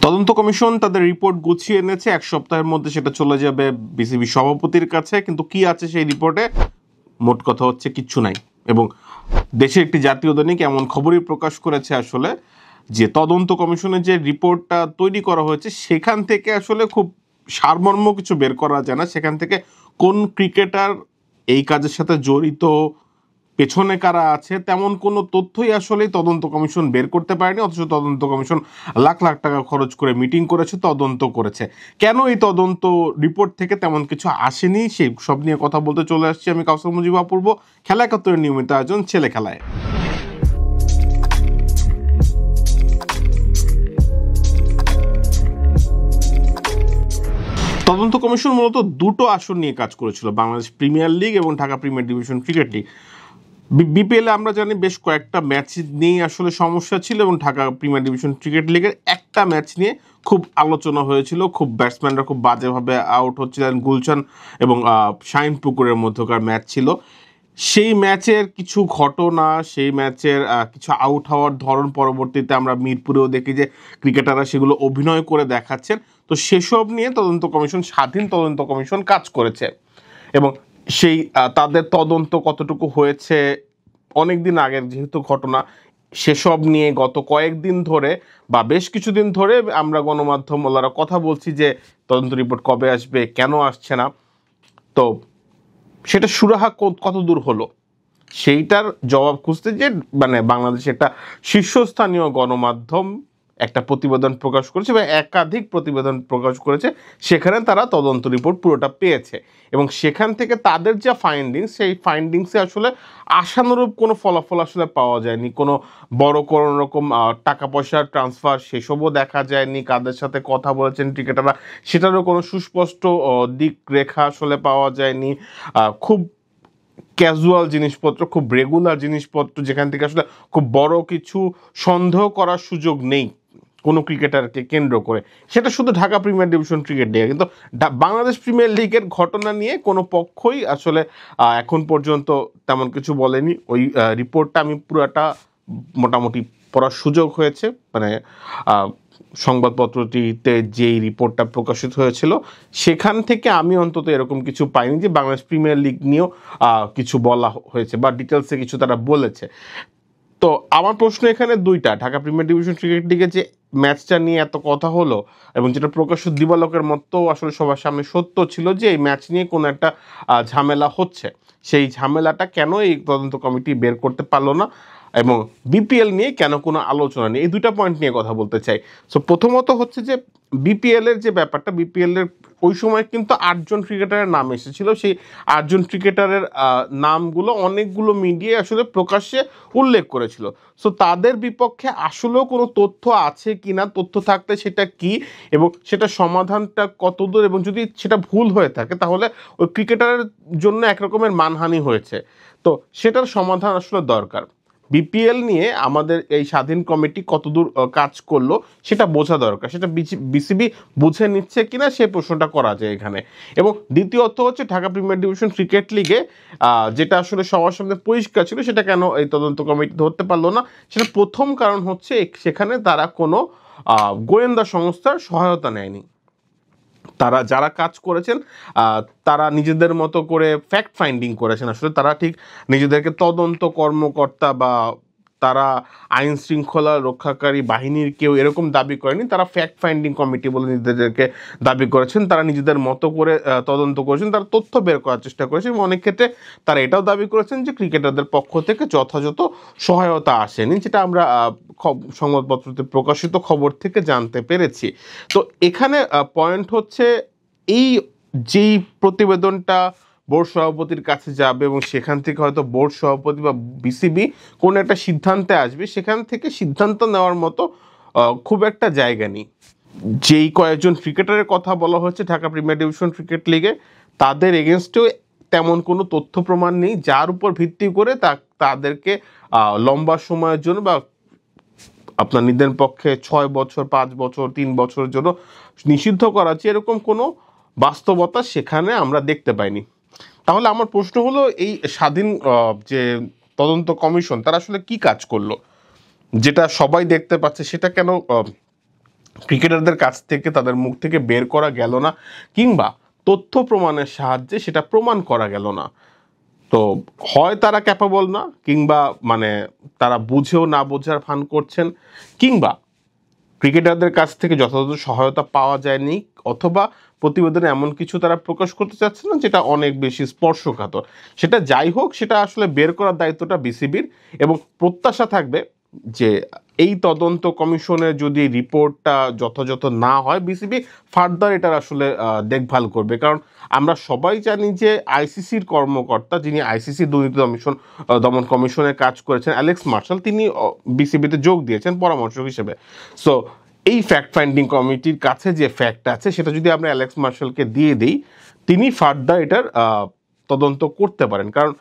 তদন্ত কমিশন তাদের রিপোর্ট গুছিয়ে এনেছে, এক সপ্তাহের মধ্যে সেটা চলে যাবে বিসিবি সভাপতির কাছে। কিন্তু কি আছে সেই রিপোর্টে? মোট কথা হচ্ছে কিচ্ছু নাই। এবং দেশের একটি জাতীয় দৈনিক এমন খবরই প্রকাশ করেছে আসলে যে তদন্ত কমিশনের যে রিপোর্টটা তৈরি করা হয়েছে সেখান থেকে আসলে খুব সারমর্ম কিছু বের করা যায় না। সেখান থেকে কোন ক্রিকেটার এই কাজের সাথে জড়িত, পেছনে কারা আছে, তেমন কোনো তথ্যই আসলে তদন্ত কমিশন বের করতে পারেনি। অথচ তদন্ত কমিশন লাখ লাখ টাকা খরচ করে মিটিং করেছে, তদন্ত করেছে। কেন এই তদন্ত রিপোর্ট থেকে তেমন কিছু আসেনি, সেই সব নিয়ে কথা বলতে চলে আসছি আমি, কাউসার মুজিব অপূর্ব। খেলা একাত্তরের নিয়মিত আয়োজন ছেলে খেলায়। তদন্ত কমিশন মূলত দুটো আসন নিয়ে কাজ করেছিল, বাংলাদেশ প্রিমিয়ার লিগ এবং Dhaka premier division cricket league. বিপিএলে আমরা জানি বেশ কয়েকটা ম্যাচ নিয়ে আসলে সমস্যা ছিল, এবং ঢাকা প্রিমিয়ার ডিভিশন ক্রিকেট লিগের একটা ম্যাচ নিয়ে খুব আলোচনা হয়েছিল। খুব ব্যাটসম্যানরা খুব বাজেভাবে আউট হচ্ছিলেন। গুলশান এবং শাহিন পুকুরের মধ্যকার ম্যাচ ছিল। সেই ম্যাচের কিছু ঘটনা, সেই ম্যাচের কিছু আউট হওয়ার ধরন পরবর্তীতে আমরা মিরপুরেও দেখি যে ক্রিকেটাররা সেগুলো অভিনয় করে দেখাচ্ছেন। তো সেসব নিয়ে তদন্ত কমিশন, স্বাধীন তদন্ত কমিশন কাজ করেছে। এবং সেই তাদের তদন্ত কতটুকু হয়েছে, অনেক দিন আগের যেহেতু ঘটনা, সেসব নিয়ে গত কয়েকদিন ধরে বা বেশ কিছুদিন ধরে আমরা গণমাধ্যমওয়ালারা কথা বলছি যে তদন্ত রিপোর্ট কবে আসবে, কেন আসছে না। তো সেটা সুরাহা কত দূর হলো সেইটার জবাব খুঁজতে যে বাংলাদেশে একটা শীর্ষস্থানীয় গণমাধ্যম একটা প্রতিবেদন প্রকাশ করেছে বা একাধিক প্রতিবেদন প্রকাশ করেছে, সেখানে তারা তদন্ত রিপোর্ট পুরোটা পেয়েছে। এবং সেখান থেকে তাদের যা ফাইন্ডিংস, সেই ফাইন্ডিংসে আসলে আশানুরূপ কোনো ফলাফল আসলে পাওয়া যায়নি। কোনো বড় কোনো রকম টাকা পয়সার ট্রান্সফার সেসবও দেখা যায়নি। কাদের সাথে কথা বলেছেন ক্রিকেটাররা সেটারও কোনো সুস্পষ্ট দিক রেখা আসলে পাওয়া যায়নি। খুব ক্যাজুয়াল জিনিসপত্র, খুব রেগুলার জিনিসপত্র, যেখান থেকে আসলে খুব বড় কিছু সন্দেহ করার সুযোগ নেই কোনো ক্রিকেটারকে কেন্দ্র করে। সেটা শুধু ঢাকা প্রিমিয়ার ডিভিশন ক্রিকেট লিগে। কিন্তু বাংলাদেশ প্রিমিয়ার লিগের ঘটনা নিয়ে কোনো পক্ষই আসলে এখন পর্যন্ত তেমন কিছু বলেনি। ওই রিপোর্টটা আমি পুরাটা মোটামুটি পড়ার সুযোগ হয়েছে। সংবাদপত্রটিতে যেই রিপোর্টটা প্রকাশিত হয়েছিল সেখান থেকে আমি অন্তত এরকম কিছু পাইনি যে বাংলাদেশ প্রিমিয়ার লিগ নিয়েও কিছু বলা হয়েছে বা ডিটেলসে কিছু তারা বলেছে। তো আমার প্রশ্ন এখানে দুইটা, ঢাকা প্রিমিয়ার ডিভিশন ক্রিকেট লিগে যে ম্যাচটা নিয়ে এত কথা হলো এবং যেটা প্রকাশ্য দিবালোকের মতো আসলে সবার সামনে সত্য ছিল যে এই ম্যাচ নিয়ে কোনো একটা ঝামেলা হচ্ছে, সেই ঝামেলাটা কেন এই তদন্ত কমিটি বের করতে পারলো না, এবং বিপিএল নিয়ে কেন কোনো আলোচনা নেই, এই দুইটা পয়েন্ট নিয়ে কথা বলতে চাই। সো প্রথমত হচ্ছে যে বিপিএলের যে ব্যাপারটা, বিপিএলের ওই সময় কিন্তু 8জন ক্রিকেটারের নাম এসেছিল। সেই 8জন ক্রিকেটারের নামগুলো অনেকগুলো মিডিয়ায় আসলে প্রকাশ্যে উল্লেখ করেছিল। সো তাদের বিপক্ষে আসলেও কোনো তথ্য আছে কি না, তথ্য থাকলে সেটা কি এবং সেটা সমাধানটা কতদূর, এবং যদি সেটা ভুল হয়ে থাকে তাহলে ওই ক্রিকেটারের জন্য একরকমের মানহানি হয়েছে। তো সেটার সমাধান আসলে দরকার। বিপিএল নিয়ে আমাদের এই স্বাধীন কমিটি কতদূর কাজ করলো সেটা বোঝা দরকার। সেটা বিসিবি বুঝে নিচ্ছে কিনা সেই প্রশ্নটা করা যায় এখানে। এবং দ্বিতীয়ত হচ্ছে ঢাকা প্রিমিয়ার ডিভিশন ক্রিকেট লিগে যেটা আসলে সবার সামনে পরিষ্কার ছিল সেটা কেন এই তদন্ত কমিটি ধরতে পারলো না, সেটা প্রথম কারণ হচ্ছে সেখানে তারা কোনো গোয়েন্দা সংস্থার সহায়তা নেয়নি। তারা যারা কাজ করেছেন তারা নিজেদের মতো করে ফ্যাক্ট ফাইন্ডিং করেছেন। আসলে তারা ঠিক নিজেদেরকে তদন্ত কর্মকর্তা বা তারা আইন শৃঙ্খলা রক্ষাকারী বাহিনীর কেউ এরকম দাবি করেনি। তারা ফ্যাক্ট ফাইন্ডিং কমিটি বলে নিজেদেরকে দাবি করেছেন। তারা নিজেদের মতো করে তদন্ত করেছেন, তারা তথ্য বের করার চেষ্টা করেছেন এবং অনেক ক্ষেত্রে তারা এটাও দাবি করেছেন যে ক্রিকেটারদের পক্ষ থেকে যথাযথ সহায়তা আসেনি, যেটা আমরা সংবাদপত্রতে প্রকাশিত খবর থেকে জানতে পেরেছি। তো এখানে পয়েন্ট হচ্ছে এই যেই প্রতিবেদনটা বোর্ড সভাপতির কাছে যাবে এবং সেখান থেকে হয়তো বোর্ড সভাপতি বা বিসিবি কোনো একটা সিদ্ধান্তে আসবে, সেখান থেকে সিদ্ধান্ত নেওয়ার মতো খুব একটা জায়গা নেই। যেই কয়েকজন ক্রিকেটারের কথা বলা হচ্ছে ঢাকা প্রিমিয়ার ডিভিশন ক্রিকেট লিগে, তাদের এগেনস্টেও তেমন কোনো তথ্য প্রমাণ নেই যার উপর ভিত্তি করে তাদেরকে লম্বা সময়ের জন্য বা আপনার নিজের পক্ষে 6 বছর, 5 বছর, 3 বছরের জন্য নিষিদ্ধ করা হচ্ছে, এরকম কোনো বাস্তবতা সেখানে আমরা দেখতে পাইনি। তাহলে আমার প্রশ্ন হলো, এই স্বাধীন যে তদন্ত কমিশন তারা আসলে কি কাজ করলো যেটা সবাই দেখতে পাচ্ছে, সেটা কেন ক্রিকেটারদের কাছ থেকে তাদের মুখ থেকে বের করা গেল না, কিংবা তথ্য প্রমাণের সাহায্যে সেটা প্রমাণ করা গেল না। তো হয় তারা ক্যাপাবল না, কিংবা মানে তারা বুঝেও না বোঝার ভান করছেন, কিংবা ক্রিকেটারদের কাছ থেকে যথাযথ সহায়তা পাওয়া যায়নি, অথবা প্রতিবেদনে এমন কিছু তারা প্রকাশ করতে চাচ্ছে না যেটা অনেক বেশি স্পর্শকাতর। সেটা যাই হোক, সেটা আসলে বের করার দায়িত্বটা বিসিবির, এবং প্রত্যাশা থাকবে যে এই তদন্ত কমিশনের যদি রিপোর্টটা যথাযথ না হয়, বিসিবি ফার্দার এটার আসলে দেখভাল করবে। কারণ আমরা সবাই জানি যে আইসিসির কর্মকর্তা, যিনি আইসিসি দুর্নীতি দমন কমিশনের কাজ করেছেন, অ্যালেক্স মার্শাল, তিনি বিসিবিতে যোগ দিয়েছেন পরামর্শক হিসেবে। সো এই ফ্যাক্ট ফাইন্ডিং কমিটির কাছে যে ফ্যাক্ট আছে সেটা যদি আমরা অ্যালেক্স মার্শালকে দিয়ে দিই, তিনি ফার্দার এটার তদন্ত করতে পারেন। কারণ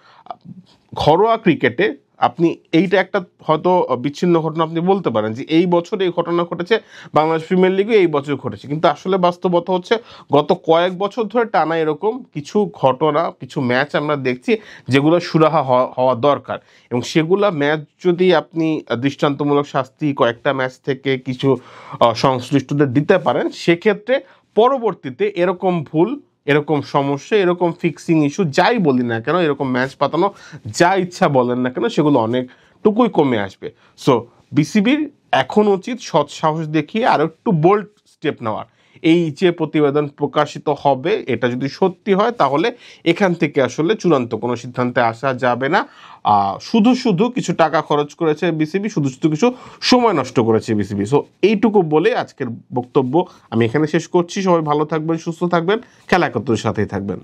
ঘরোয়া ক্রিকেটে আপনি এইটা একটা হয়তো বিচ্ছিন্ন ঘটনা আপনি বলতে পারেন যে এই বছর এই ঘটনা ঘটেছে, বাংলাদেশ প্রিমিয়ার লিগে এই বছর ঘটেছে, কিন্তু আসলে বাস্তবতা হচ্ছে গত কয়েক বছর ধরে টানা এরকম কিছু ঘটনা, কিছু ম্যাচ আমরা দেখছি যেগুলো সুরাহা হওয়া দরকার, এবং সেগুলা ম্যাচ যদি আপনি দৃষ্টান্তমূলক শাস্তি কয়েকটা ম্যাচ থেকে কিছু সংশ্লিষ্টদের দিতে পারেন, সেক্ষেত্রে পরবর্তীতে এরকম ভুল, এরকম সমস্যা, এরকম ফিক্সিং ইস্যু যাই বলি না কেন, এরকম ম্যাচ পাতানো যা ইচ্ছা বলেন না কেন, সেগুলো অনেকটুকুই কমে আসবে। সো বিসিবির এখন উচিত সৎ সাহস দেখিয়ে আরও একটু বোল্ড স্টেপ নেওয়ার। এই যে প্রতিবেদন প্রকাশিত হবে, এটা যদি সত্যি হয় তাহলে এখান থেকে আসলে চূড়ান্ত কোনো সিদ্ধান্তে আসা যাবে না। শুধু শুধু কিছু টাকা খরচ করেছে বিসিবি, শুধু শুধু কিছু সময় নষ্ট করেছে বিসিবি। সো এইটুকু বলে আজকের বক্তব্য আমি এখানে শেষ করছি। সবাই ভালো থাকবেন, সুস্থ থাকবেন, খেলা একাত্তরের সাথেই থাকবেন।